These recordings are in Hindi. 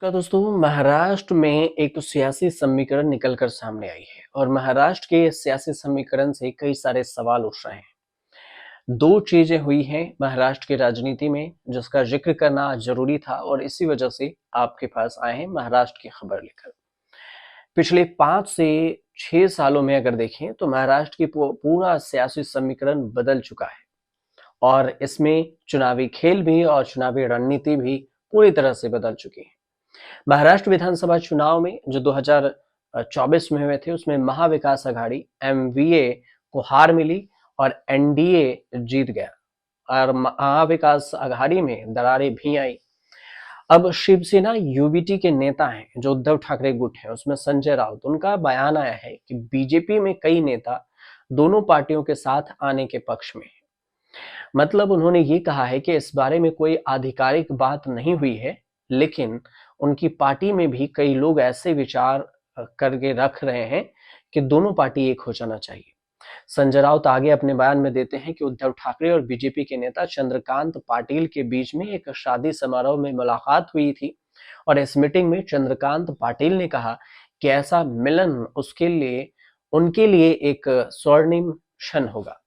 दोस्तों महाराष्ट्र में एक सियासी समीकरण निकल कर सामने आई है और महाराष्ट्र के सियासी समीकरण से कई सारे सवाल उठ रहे हैं। दो चीजें हुई हैं महाराष्ट्र की राजनीति में जिसका जिक्र करना जरूरी था और इसी वजह से आपके पास आए हैं महाराष्ट्र की खबर लेकर। पिछले 5 से 6 सालों में अगर देखें तो महाराष्ट्र की पूरा सियासी समीकरण बदल चुका है और इसमें चुनावी खेल भी और चुनावी रणनीति भी पूरी तरह से बदल चुकी है। महाराष्ट्र विधानसभा चुनाव में जो 2024 में हुए थे उसमें महाविकास आघाड़ी एमवीए को हार मिली और एनडीए जीत गया और महाविकास आघाड़ी में दरारें भी आई। अब शिवसेना यूबीटी के नेता हैं जो उद्धव ठाकरे गुट है, उसमें संजय राउत, उनका बयान आया है कि बीजेपी में कई नेता दोनों पार्टियों के साथ आने के पक्ष में है। मतलब उन्होंने ये कहा है कि इस बारे में कोई आधिकारिक बात नहीं हुई है, लेकिन उनकी पार्टी में भी कई लोग ऐसे विचार करके रख रहे हैं कि दोनों पार्टी एक हो जाना चाहिए। संजय राउत आगे अपने बयान में देते हैं कि उद्धव ठाकरे और बीजेपी के नेता चंद्रकांत पाटिल के बीच में एक शादी समारोह में मुलाकात हुई थी और इस मीटिंग में चंद्रकांत पाटिल ने कहा कि ऐसा मिलन उनके लिए एक स्वर्णिम क्षण होगा।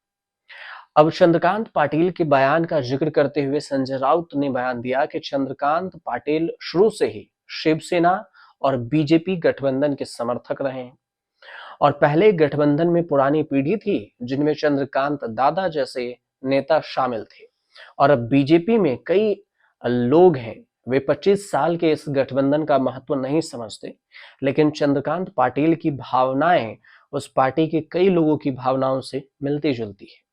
अब चंद्रकांत पाटिल के बयान का जिक्र करते हुए संजय राउत ने बयान दिया कि चंद्रकांत पाटिल शुरू से ही शिवसेना और बीजेपी गठबंधन के समर्थक रहे हैं और पहले गठबंधन में पुरानी पीढ़ी थी जिनमें चंद्रकांत दादा जैसे नेता शामिल थे और अब बीजेपी में कई लोग हैं, वे 25 साल के इस गठबंधन का महत्व नहीं समझते, लेकिन चंद्रकांत पाटिल की भावनाएं उस पार्टी के कई लोगों की भावनाओं से मिलती जुलती है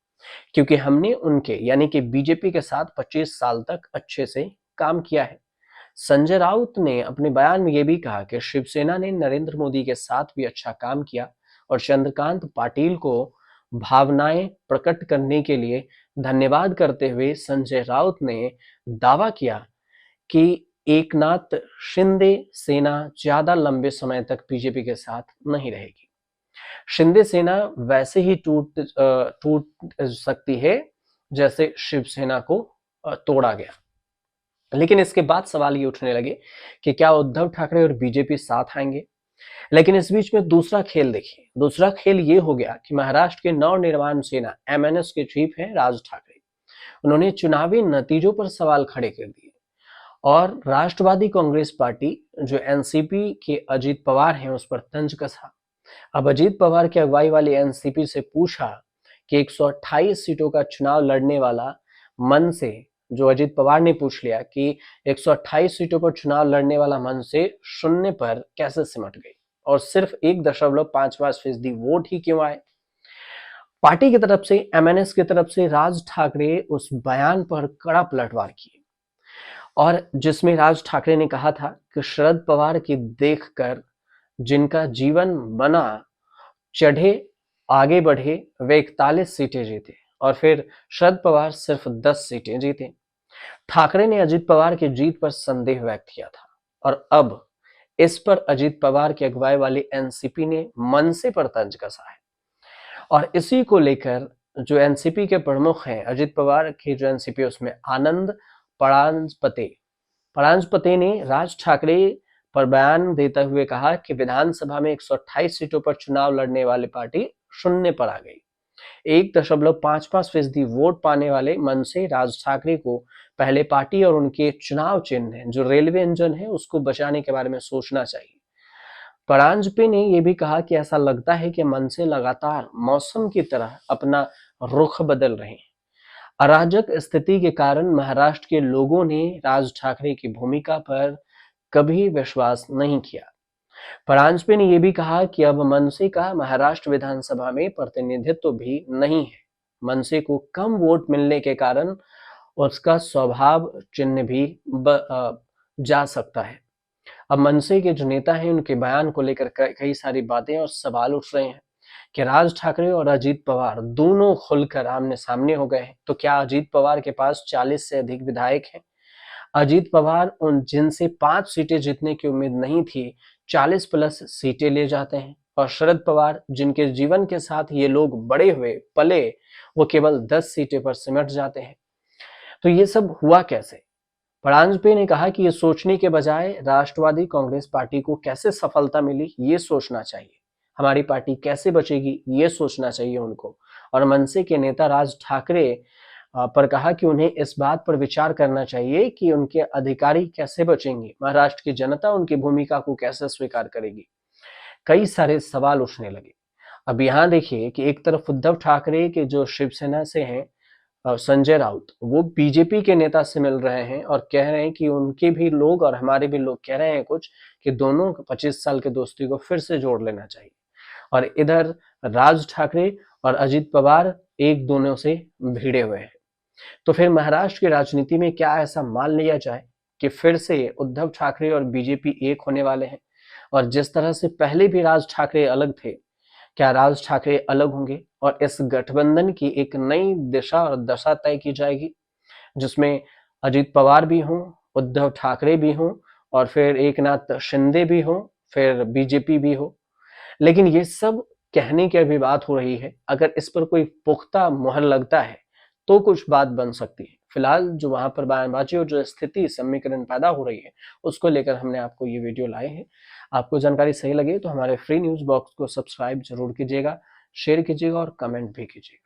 क्योंकि हमने उनके यानी कि बीजेपी के साथ 25 साल तक अच्छे से काम किया है। संजय राउत ने अपने बयान में यह भी कहा कि शिवसेना ने नरेंद्र मोदी के साथ भी अच्छा काम किया और चंद्रकांत पाटिल को भावनाएं प्रकट करने के लिए धन्यवाद करते हुए संजय राउत ने दावा किया कि एकनाथ शिंदे सेना ज्यादा लंबे समय तक बीजेपी के साथ नहीं रहेगी। शिंदे सेना वैसे ही टूट सकती है जैसे शिवसेना को तोड़ा गया। लेकिन इसके बाद सवाल ये उठने लगे कि क्या उद्धव ठाकरे और बीजेपी साथ आएंगे। लेकिन इस बीच में दूसरा खेल देखिए, दूसरा खेल ये हो गया कि महाराष्ट्र के नवनिर्माण सेना एमएनएस के चीफ हैं राज ठाकरे, उन्होंने चुनावी नतीजों पर सवाल खड़े कर दिए और राष्ट्रवादी कांग्रेस पार्टी जो एनसीपी के अजीत पवार हैं उस पर तंज कसा। अब अजीत पवार की अगुवाई वाली एनसीपी से पूछा कि 128 सीटों का चुनाव लड़ने वाला मन से, जो अजीत पवार ने पूछ लिया कि 128 सीटों पर चुनाव लड़ने वाला मन से शून्य पर कैसे सिमट गई और सिर्फ 1.55% वोट ही क्यों आए। पार्टी की तरफ से, एमएनएस की तरफ से राज ठाकरे उस बयान पर कड़ा पलटवार किए और जिसमें राज ठाकरे ने कहा था कि शरद पवार की देखकर जिनका जीवन बना, चढ़े, आगे बढ़े, वे 41 सीटें जीते और फिर शरद पवार सिर्फ 10 सीटें जीते। ठाकरे ने अजीत पवार की जीत पर संदेह व्यक्त किया था और अब इस पर अजीत पवार की अगुवाई वाली एनसीपी ने मनसे पर तंज कसा है और इसी को लेकर जो एनसीपी के प्रमुख हैं, अजीत पवार की जो एनसीपी उसमें आनंद परांजपते ने राज ठाकरे पर बयान देते हुए कहा कि विधानसभा में 128 सीटों पर चुनाव लड़ने वाली पार्टी शून्य पर आ गई। 1.55% वोट पाने वाले मन से राज ठाकरे को पहले पार्टी और उनके चुनाव चिन्ह जो रेलवे इंजन है उसको बचाने के बारे में सोचना चाहिए। परांजपे ने यह भी कहा कि ऐसा लगता है कि मन से लगातार मौसम की तरह अपना रुख बदल रहे हैं। अराजक स्थिति के कारण महाराष्ट्र के लोगों ने राज ठाकरे की भूमिका पर कभी विश्वास नहीं किया। परांजपे ने यह भी कहा कि अब मनसे का महाराष्ट्र विधानसभा में प्रतिनिधित्व भी नहीं है। मनसे को कम वोट मिलने के कारण उसका स्वभाव चिन्ह भी जा सकता है। अब मनसे के जो नेता हैं उनके बयान को लेकर कई सारी बातें और सवाल उठ रहे हैं कि राज ठाकरे और अजीत पवार दोनों खुलकर आमने सामने हो गए हैं, तो क्या अजीत पवार के पास 40 से अधिक विधायक हैं? अजीत पवार उन जिनसे 5 सीटें जीतने की उम्मीद नहीं थी, 40 प्लस सीटें ले जाते हैं और शरद पवार जिनके जीवन के साथ ये लोग बड़े हुए पले, वो केवल 10 सीटें पर सिमट जाते हैं। तो ये सब हुआ कैसे? परांजपे ने कहा कि ये सोचने के बजाय राष्ट्रवादी कांग्रेस पार्टी को कैसे सफलता मिली ये सोचना चाहिए, हमारी पार्टी कैसे बचेगी ये सोचना चाहिए उनको। और मनसे के नेता राज ठाकरे पर कहा कि उन्हें इस बात पर विचार करना चाहिए कि उनके अधिकारी कैसे बचेंगे, महाराष्ट्र की जनता उनकी भूमिका को कैसे स्वीकार करेगी। कई सारे सवाल उठने लगे। अब यहाँ देखिए कि एक तरफ उद्धव ठाकरे के जो शिवसेना से हैं संजय राउत, वो बीजेपी के नेता से मिल रहे हैं और कह रहे हैं कि उनके भी लोग और हमारे भी लोग कह रहे हैं कुछ कि दोनों 25 साल की दोस्ती को फिर से जोड़ लेना चाहिए। और इधर राज ठाकरे और अजित पवार एक दोनों से भिड़े हुए हैं। तो फिर महाराष्ट्र की राजनीति में क्या ऐसा मान लिया जाए कि फिर से उद्धव ठाकरे और बीजेपी एक होने वाले हैं? और जिस तरह से पहले भी राज ठाकरे अलग थे, क्या राज ठाकरे अलग होंगे और इस गठबंधन की एक नई दिशा और दशा तय की जाएगी, जिसमें अजित पवार भी हों, उद्धव ठाकरे भी हों और फिर एकनाथ शिंदे भी हों, फिर बीजेपी भी हो। लेकिन ये सब कहने की अभी बात हो रही है। अगर इस पर कोई पुख्ता मुहर लगता है तो कुछ बात बन सकती है। फिलहाल जो वहां पर बयानबाजी और जो स्थिति समीकरण पैदा हो रही है उसको लेकर हमने आपको ये वीडियो लाए हैं। आपको जानकारी सही लगे तो हमारे फ्री न्यूज बॉक्स को सब्सक्राइब जरूर कीजिएगा, शेयर कीजिएगा और कमेंट भी कीजिएगा।